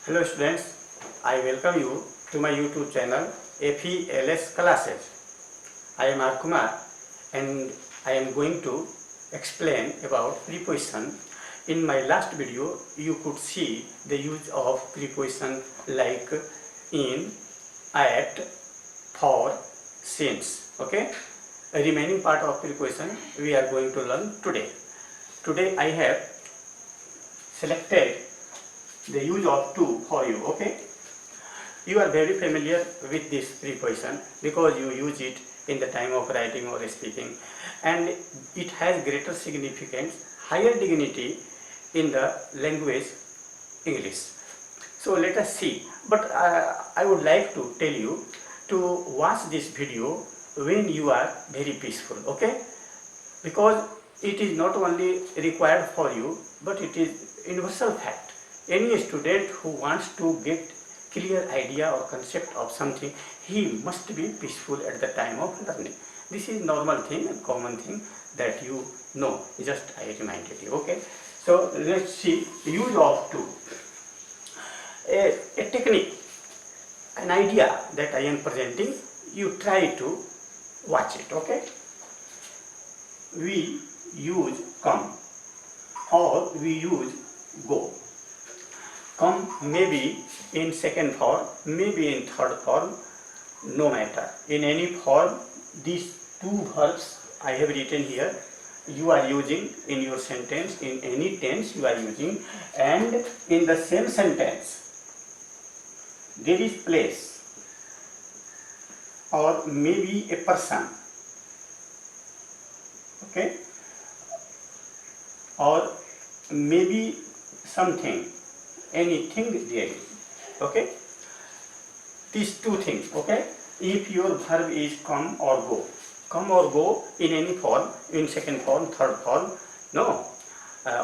Hello students, I welcome you to my YouTube channel FELS Classes. I am R. Kumar and I am going to explain about preposition. In my last video, you could see the use of preposition like in, at, for, since. Okay? A remaining part of preposition we are going to learn today. Today I have selected the use of to for you. Okay, you are very familiar with this preposition because you use it in the time of writing or speaking, and it has greater significance, higher dignity in the language English. So let us see, but I would like to tell you to watch this video when you are very peaceful. Okay, because it is not only required for you, but it is universal fact. Any student who wants to get clear idea or concept of something, he must be peaceful at the time of learning. This is normal thing and common thing that you know. Just I reminded you. Okay. So let's see use of to. A technique, an idea that I am presenting. You try to watch it. Okay. We use come or we use go. Come may be in second form, maybe in third form, no matter. In any form, these two verbs I have written here, you are using in your sentence, in any tense you are using, and in the same sentence, there is place or maybe a person, okay, or maybe something, anything there is. Okay, these two things. Okay, if your verb is come or go in any form, in second form, third form, no,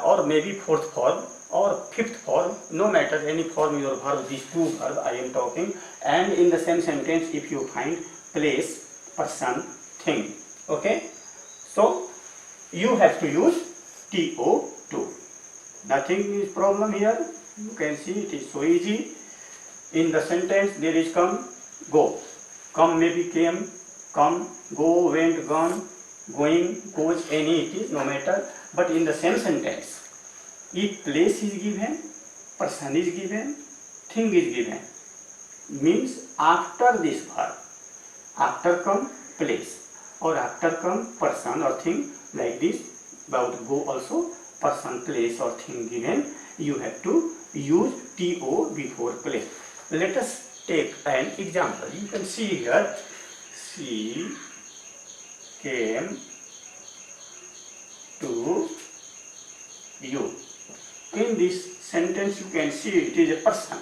or maybe fourth form or fifth form, no matter any form your verb, these two verbs I am talking, and in the same sentence if you find place, person, thing. Okay, so you have to use to. Nothing is problem here. You can see it is so easy. In the sentence there is come, go. Come maybe came, come, go, went, gone, going, goes, any it is, no matter. But in the same sentence, if place is given, person is given, thing is given, means after this verb, after come place, or after come person or thing, like this, about go also, person, place or thing given, you have to use to before place. Let us take an example. You can see here, she came to you. In this sentence you can see it is a person,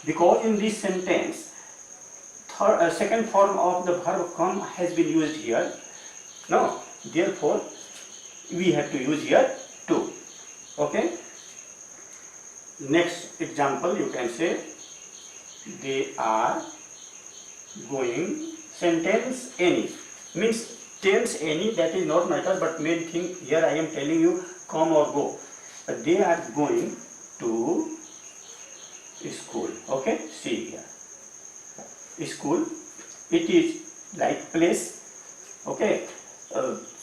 because in this sentence second form of the verb come has been used here. No, therefore we have to use here to. Okay. Next example, you can say they are going. Sentence any means tense any, that is not matter, but main thing here I am telling you come or go. They are going to school. Okay, see here, school, it is like place. Okay,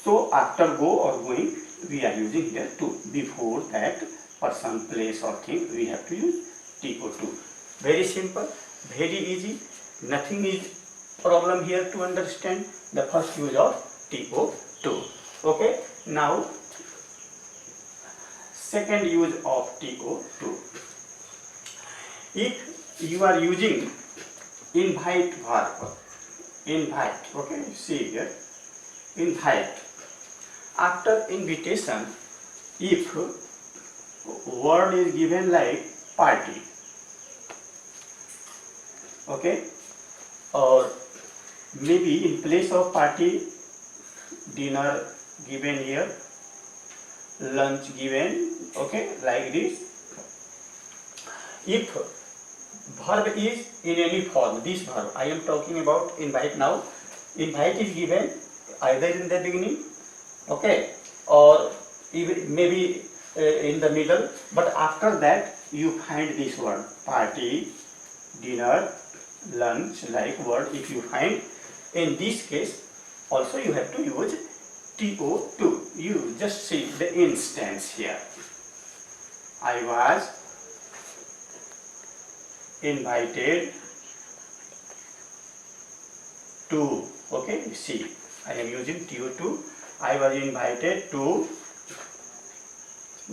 so after go or going we are using here to. Before that person, place or thing we have to use to. Very simple, very easy, nothing is problem here to understand the first use of to. Okay, now second use of to. If you are using invite verb, invite, okay, see here, invite, after invitation, if word is given like party, okay, or maybe in place of party, dinner given here, lunch given, okay, like this. If verb is in any form, this verb I am talking about invite now, invite is given either in the beginning, okay, or even maybe in the middle, but after that you find this word party, dinner, lunch, like word. If you find in this case, also you have to use TO2. You just see the instance here. I was invited to. Okay, see, I am using TO2. I was invited to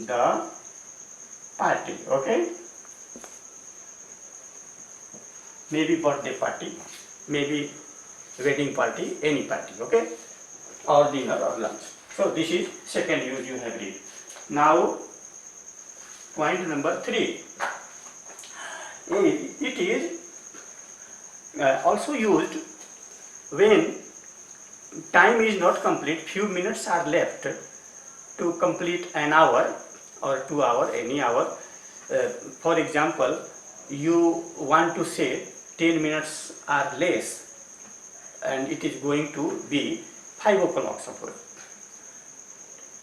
the party. Okay, maybe birthday party, maybe wedding party, any party. Okay, or dinner or lunch. So this is second use you have read. Now point number 3. It is also used when time is not complete, few minutes are left to complete an hour or 2 hour, any hour. For example, you want to say 10 minutes are less and it is going to be 5 o'clock suppose.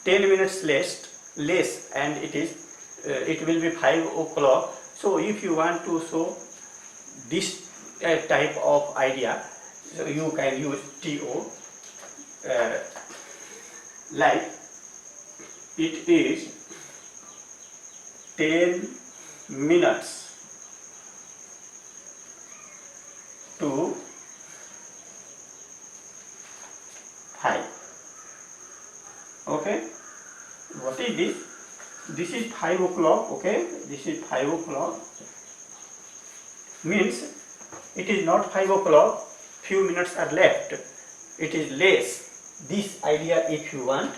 10 minutes less and it will be 5 o'clock. So if you want to show this type of idea, so you can use TO, like it is 10 minutes to 5. Okay, what is this? This is 5 o'clock. Okay, this is 5 o'clock. Means it is not 5 o'clock, few minutes are left, it is less. This idea, if you want,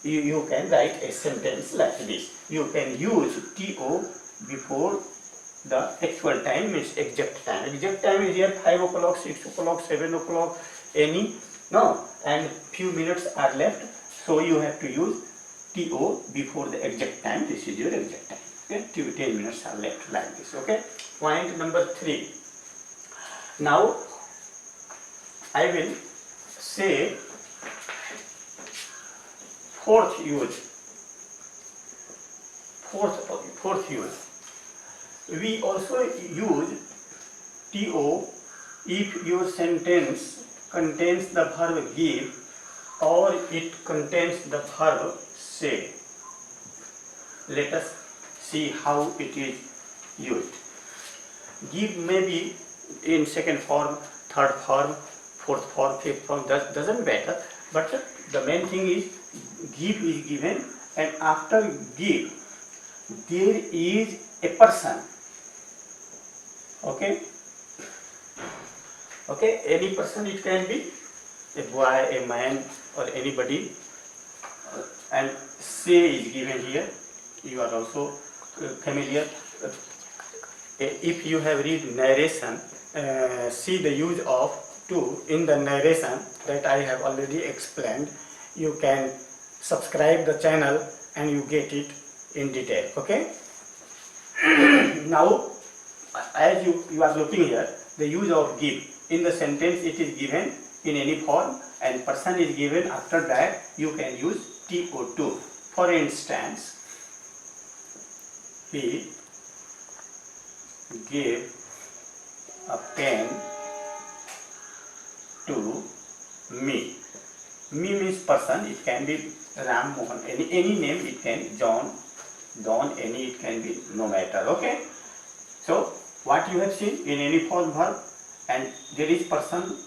you can write a sentence like this. You can use TO before the actual time, means exact time. Exact time is here 5 o'clock, 6 o'clock, 7 o'clock, any, no, and few minutes are left, so you have to use TO before the exact time. This is your exact time. Okay, 10 minutes are left, like this. Okay, point number 3. Now I will say fourth use. Fourth use. We also use TO if your sentence contains the verb give or it contains the verb say. Let us see how it is used. Give may be in second form, third form, fourth form, fifth form, doesn't matter, but the main thing is give is given, and after give there is a person. Okay, any person, it can be a boy, a man, or anybody, and say is given here. You are also familiar. If you have read narration, see the use of to in the narration that I have already explained. You can subscribe the channel and you get it in detail. Okay. Now, as you are looking here, the use of give in the sentence, it is given in any form and person is given. After that you can use TO2. For instance, he gave a pen to me. Me means person. It can be Ram, Mohan, any name. It can be John, Don, any. It can be no matter. Okay. So what you have seen in any form verb, and there is person.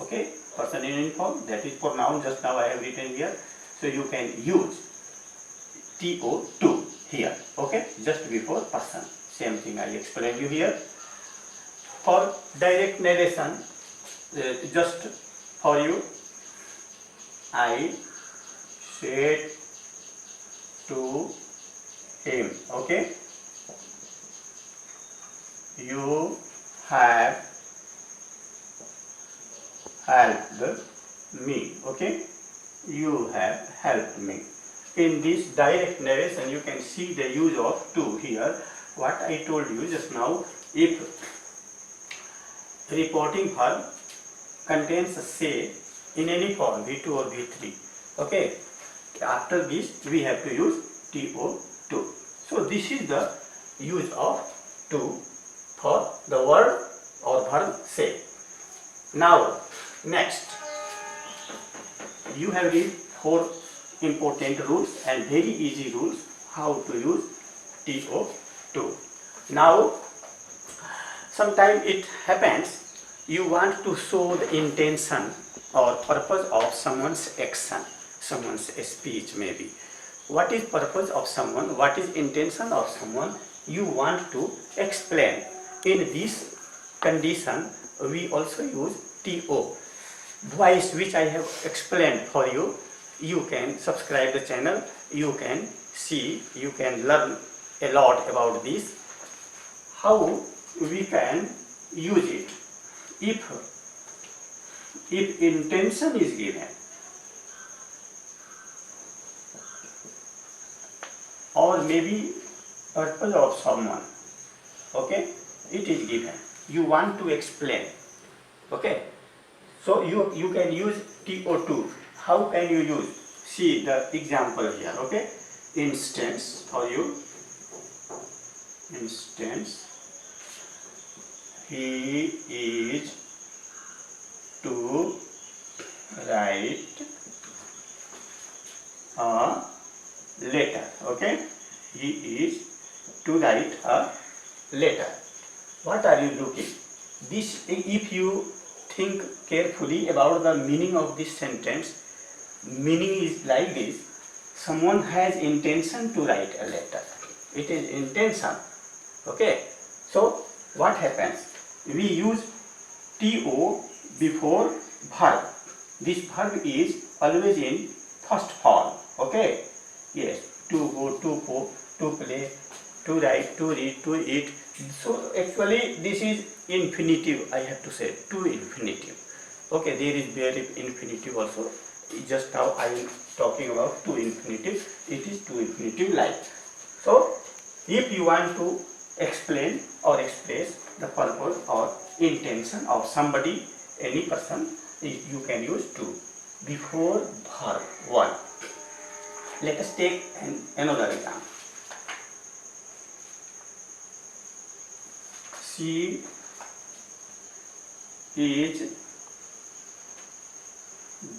Okay, person in any form. That is for noun. Just now I have written here. So you can use TO2 here. Okay, just before person. Same thing I explained you here. For direct narration, just for you, I said to him. Okay, you have helped me. Okay, you have helped me. In this direct narration, you can see the use of to here. What I told you just now, if reporting verb contains a say in any form, V2 or V3. Okay, after this we have to use TO2. So this is the use of to for the word or verb say. Now, next, you have read 4 important rules and very easy rules how to use to. Now, sometimes it happens you want to show the intention or purpose of someone's action, someone's speech maybe. What is purpose of someone? What is intention of someone? You want to explain. In this condition, we also use to. Voice which I have explained for you. You can subscribe the channel. You can see. You can learn a lot about this. How we can use it? If intention is given, or maybe purpose of someone, okay, it is given, you want to explain, okay, so you can use to. How can you use? See the example here, okay. Instance for you. Instance, he is to write a letter, okay. He is to write a letter. What are you looking? This, if you think carefully about the meaning of this sentence, meaning is like this: someone has intention to write a letter. It is intention, okay. So what happens? We use to before verb. This verb is always in first form, okay. Yes, to go, to go, to play, to write, to read, to eat. So actually this is infinitive, I have to say, to infinitive. Okay, there is very infinitive also. Just now I am talking about to infinitive. It is to infinitive like. So if you want to explain or express the purpose or intention of somebody, any person, you can use to before verb 1. Let us take another example. She is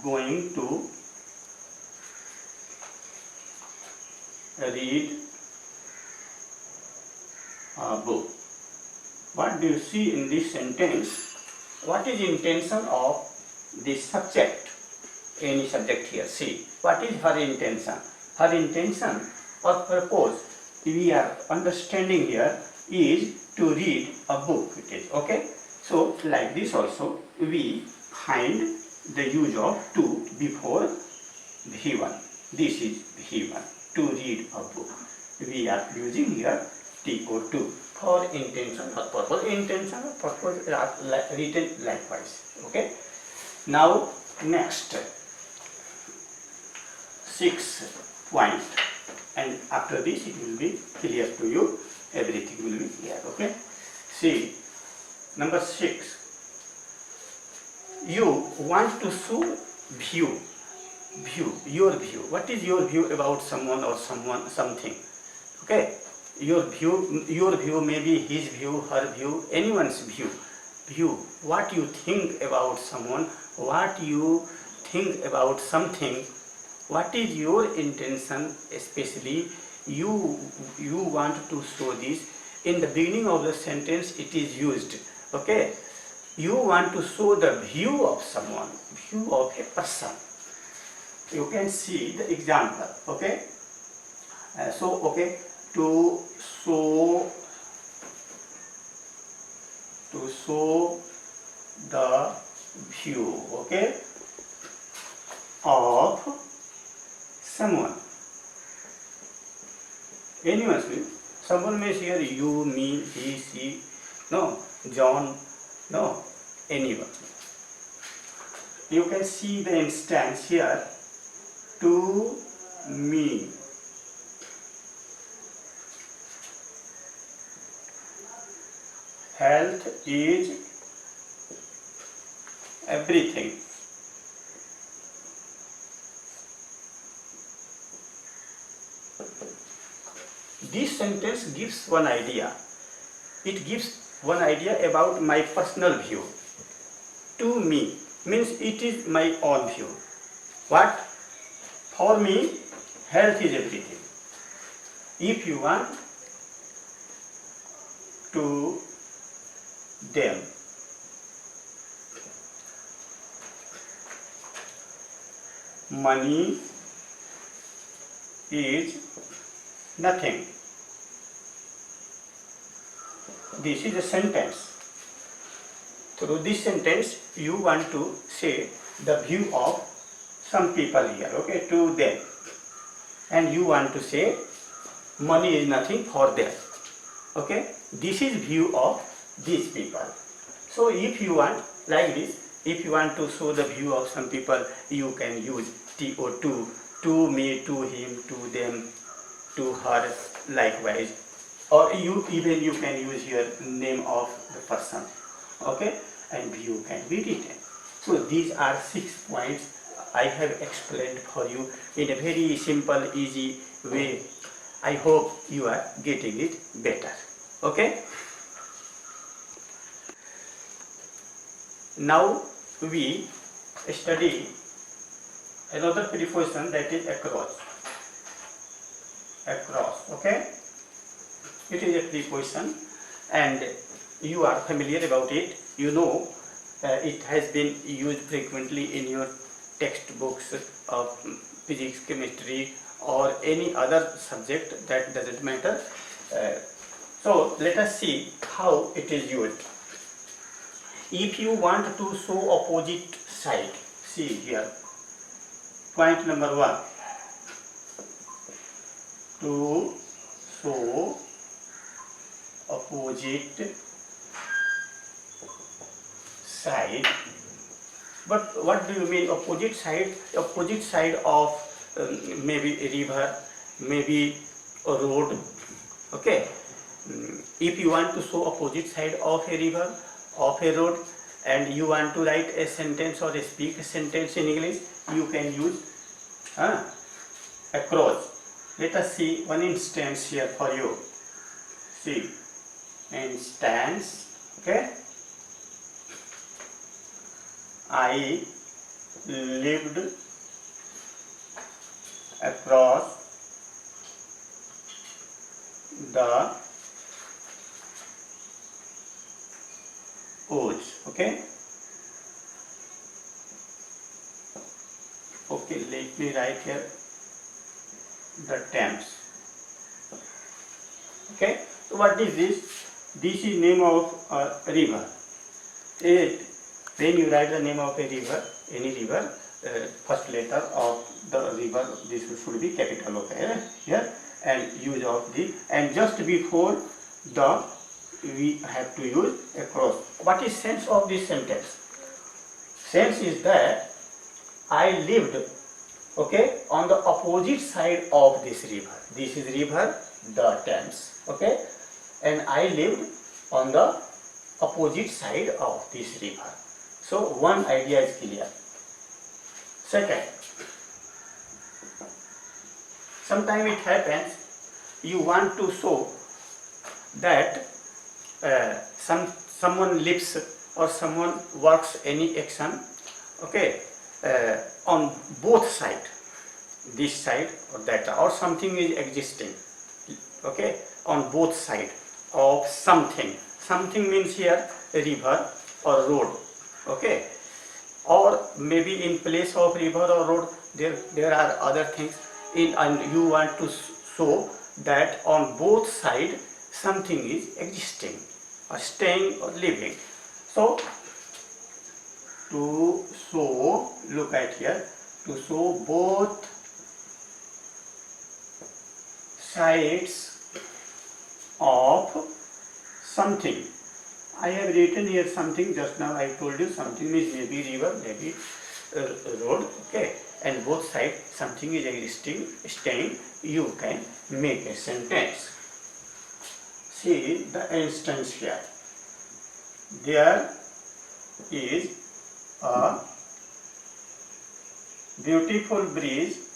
going to read a book. What do you see in this sentence? What is intention of this subject? Any subject here. See, what is her intention? Her intention or purpose we are understanding here is to read a book. It is okay. So like this also we find the use of to before V1. This is V1, to read a book. We are using here to for intention or purpose. Intention or purpose are written likewise. Okay. Now next 6 point, and after this it will be clear to you. Everything will be clear. Okay. See, number 6. You want to show view, your view. What is your view about someone or something? Okay. Your view may be his view, her view, anyone's view. What you think about someone, what you think about something, what is your intention, especially you want to show this. In the beginning of the sentence it is used, okay. You want to show the view of someone, view of a person. You can see the example, okay. Okay, to show the view, okay, of someone. Anyone's view. Someone may hear you, me, he, she, no, John, no, anyone. You can see the instance here, to me. Health is everything. this sentence gives one idea. It gives one idea about my personal view. To me means it is my own view. What? For me, health is everything. If you want to them, money is nothing. This is a sentence. Through this sentence, you want to say the view of some people here, okay, to them. And you want to say money is nothing for them. Okay, this is view of these people. So if you want like this, if you want to show the view of some people, you can use to me, to him, to them, to her, likewise. Or you can use your name of the person. Okay, and view can be written. So these are 6 points I have explained for you in a very simple, easy way. I hope you are getting it better. Okay. Now we study another preposition, that is across. Across. Okay. It is a preposition, and you are familiar about it. You know it has been used frequently in your textbooks of physics, chemistry, or any other subject, that doesn't matter. So let us see how it is used. If you want to show opposite side, see here, point number 1, to show opposite side. But what do you mean opposite side? Opposite side of maybe a river, maybe a road. Okay. If you want to show opposite side of a river, of a road, and you want to write a sentence or speak a sentence in English, you can use across. Let us see one instance here for you. See, instance. Okay. I lived across the Oz. Okay. Okay, let me write here the Thames. Okay. So what is this? This is name of a river. When you write the name of a river, any river, first letter of the river, this should be capital, okay, here, and use of the, and just before the, we have to use across. What is sense of this sentence? Sense is that I lived, okay, on the opposite side of this river. This is river, the Thames, okay, and I lived on the opposite side of this river. So one idea is clear. Second, sometimes it happens you want to show that someone lives or someone works any action, okay, on both sides, this side or that, or something is existing, okay, on both sides of something. Something means here a river or road, okay, or maybe in place of river or road there are other things in, and you want to show that on both sides something is existing or staying or living. So to show, look at here, to show both sides of something. I have written here something just now. I told you something is maybe river, maybe road, okay, and both sides something is existing, staying. You can make a sentence. See the instance here. There is a beautiful breeze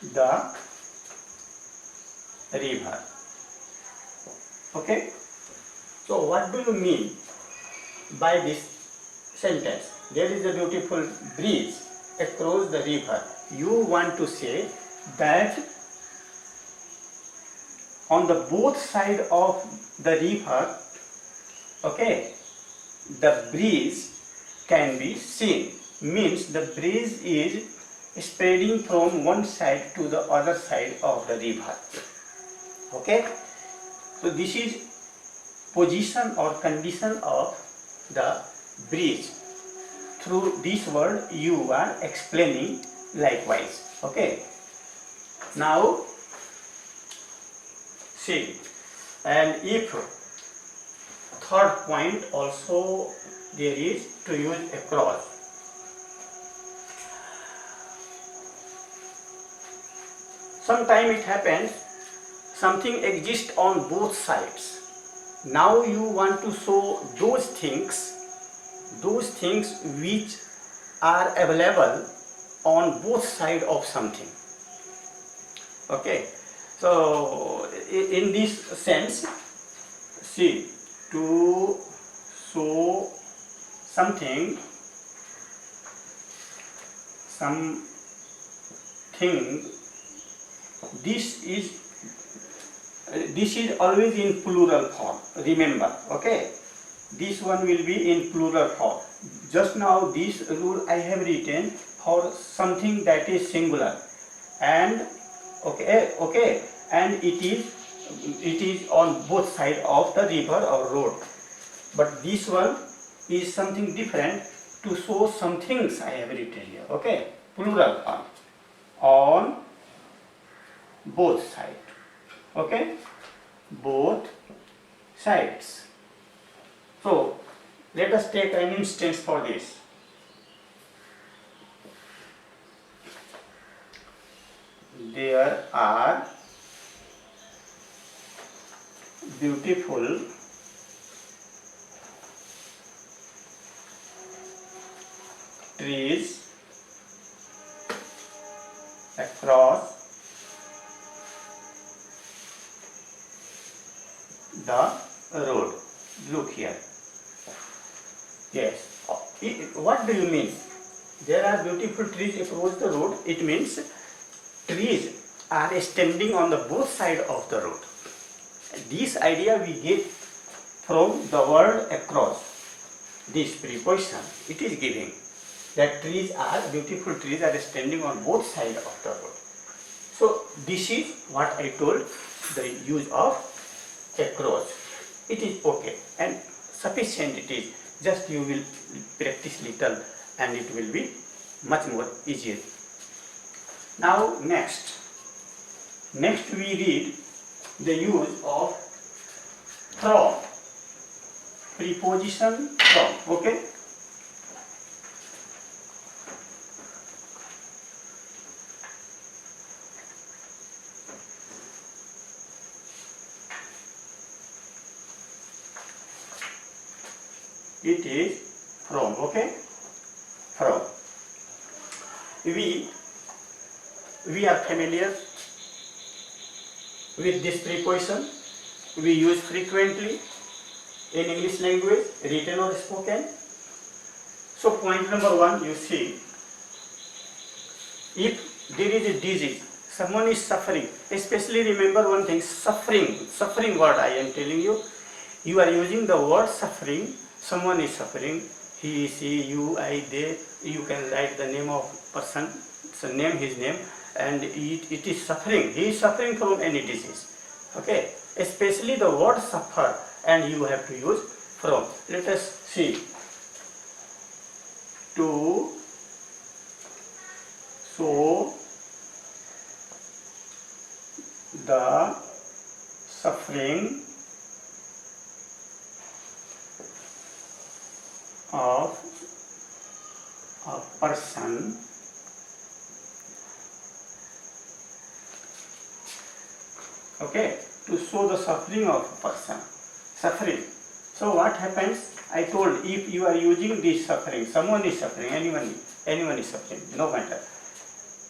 the river. Okay. So what do you mean by this sentence? There is a beautiful bridge across the river. You want to say that on the both side of the river, okay, the bridge can be seen. Means the bridge is spreading from one side to the other side of the river. Okay. So this is position or condition of the bridge. Through this word you are explaining likewise. Okay. Now see, and if third point also there is to use across. Sometimes it happens something exists on both sides. Now you want to show those things which are available on both sides of something. Okay. So in this sense, see, to show something this is always in plural form, remember. Okay, this one will be in plural form. Just now this rule I have written for something that is singular, and okay, and it is on both sides of the river or road. But this one is something different to show some things I have written here. Okay, plural form, on both sides. Okay, both sides. So let us take an instance for this. There are beautiful trees across the road. Look here. Yes. What do you mean? There are beautiful trees across the road. It means trees are standing on the both sides of the road. This idea we get from the word across. This preposition, it is giving that beautiful trees are standing on both sides of the road. So this is what I told, the use of across. It is okay and sufficient it is. Just you will practice little and it will be much more easier. Now next we read the use of from. Preposition from. Okay. It is from. Okay. From. We are familiar with this preposition. We use frequently in English language, written or spoken. So point number 1, you see, if there is a disease, someone is suffering, especially remember one thing, suffering word I am telling you, you are using the word suffering, someone is suffering, he, she, you, I, they, you can write the name of person, so name his name, and it is suffering, he is suffering from any disease. Okay, especially the word suffer, and you have to use from. Let us see. To show the suffering of a person okay, to show the suffering of a person. Suffering. So what happens? I told, if you are using this suffering, someone is suffering, anyone is suffering, no matter.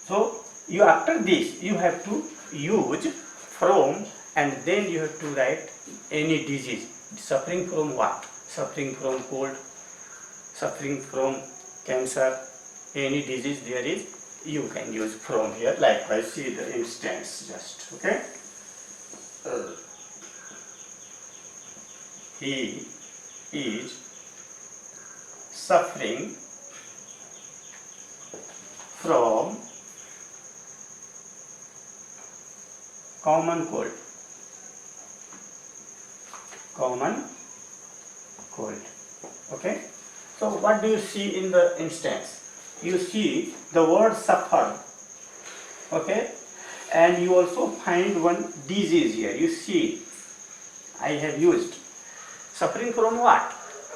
So You after this you have to use from, and then you have to write any disease. Suffering from what? Suffering from cold, suffering from cancer, any disease there is, you can use from here. Likewise, see the instance just, okay. He is suffering from common cold. Common cold. Okay. So what do you see in the instance? You see the word suffer. Okay. And you also find one disease here. You see, I have used suffering from what?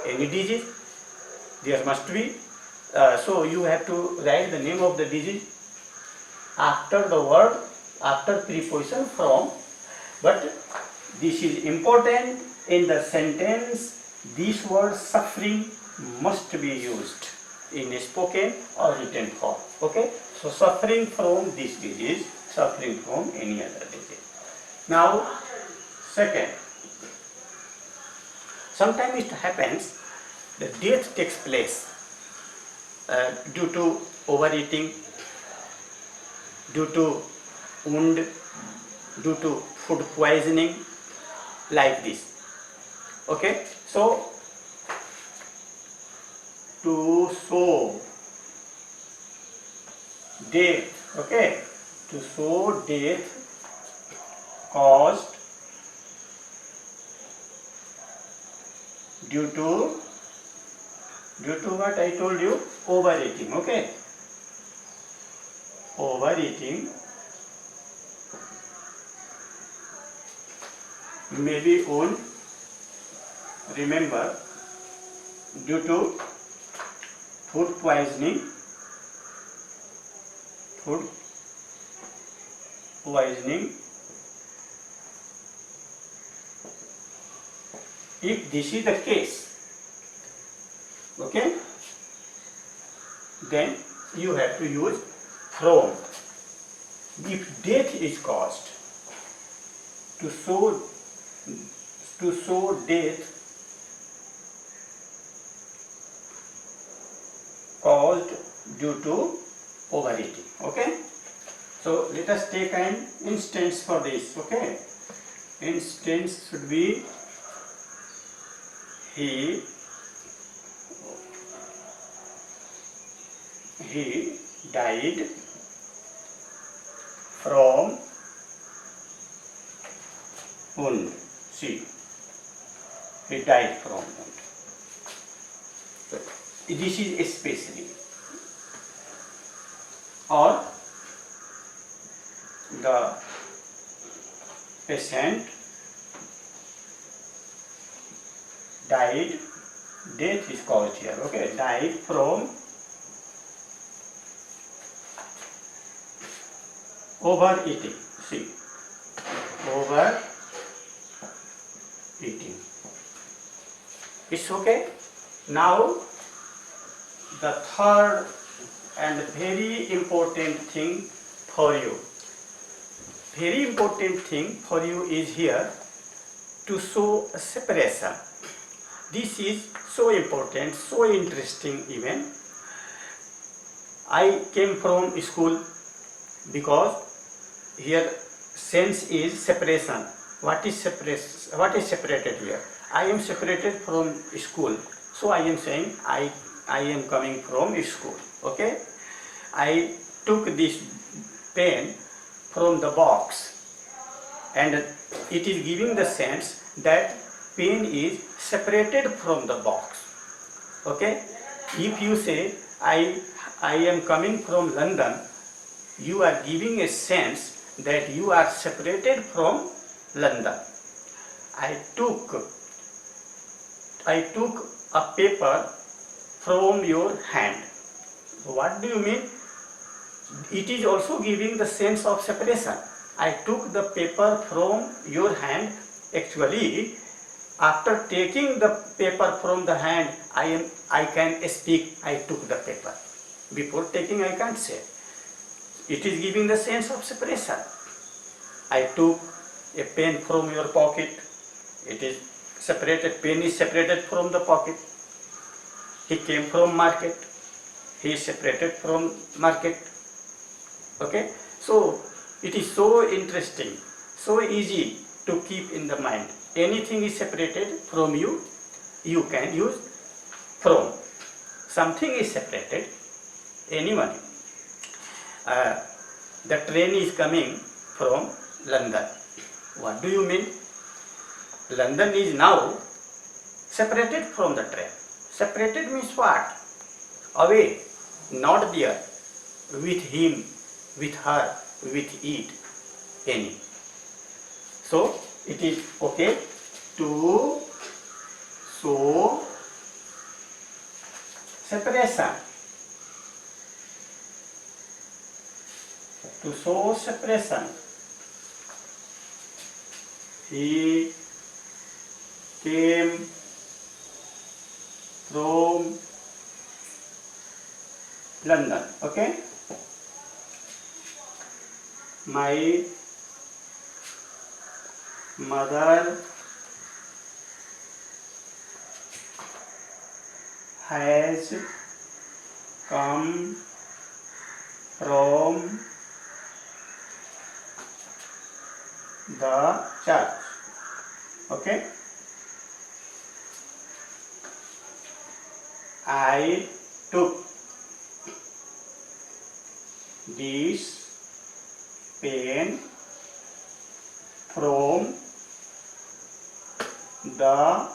Any disease. There must be. So you have to write the name of the disease after the word, after preposition from. But this is important in the sentence. This word suffering must be used in a spoken or written form. Okay. So suffering from this disease, suffering from any other disease. Now, second, sometimes it happens that death takes place due to overeating, due to wound, due to food poisoning, like this. Okay, so to show death, okay, to show death caused due to what I told you, overeating. Okay, overeating, maybe wound, remember, due to food poisoning, if this is the case, okay, then you have to use from. If death is caused, to show death caused due to overeating. Okay, so let us take an instance for this. Okay, instance should be he died from wound. See, he died from wound. So, this is especially, or the patient died, death is caused here, okay, died from overeating. See, overeating. It's okay. Now, the third and very important thing for you. Very important thing for you is here to show a separation. This is so important, so interesting even. I came from school because here sense is separation. What is separation? What is separated here? I am separated from school. So I am saying I am coming from school. Okay? I took this pen from the box, and it is giving the sense that pen is separated from the box. Okay? If you say I am coming from London, you are giving a sense that you are separated from London. I took a paper from your hand. What do you mean? It is also giving the sense of separation. I took the paper from your hand. Actually, after taking the paper from the hand, I can speak, I took the paper. Before taking, I can't say. it is giving the sense of separation. I took a pen from your pocket. It is separated. Pen is separated from the pocket. He came from market. He is separated from market. Okay. So it is so interesting, so easy to keep in the mind. Anything is separated from you, you can use from. Something is separated, anyone. The train is coming from London. What do you mean? London is now separated from the train. Separated means what? Away, not there, with him, with her, with it, any. So it is okay to show separation. To show separation. He came from London. Okay. My mother has come from the church. Okay. I took this pen from the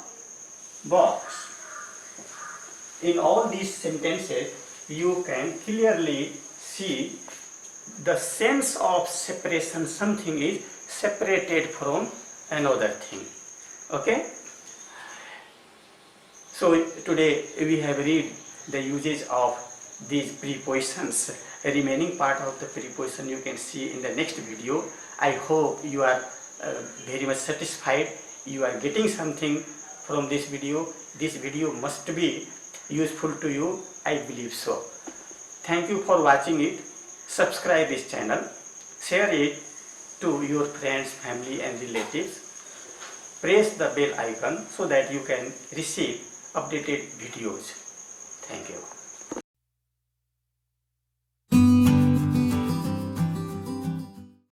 box. In all these sentences, you can clearly see the sense of separation. Something is separated from another thing. Okay. So today we have read the usage of these prepositions. The remaining part of the preposition you can see in the next video. I hope you are very much satisfied. You are getting something from this video. This video must be useful to you. I believe so. Thank you for watching it. Subscribe this channel. Share it to your friends, family and relatives. Press the bell icon so that you can receive updated videos. Thank you.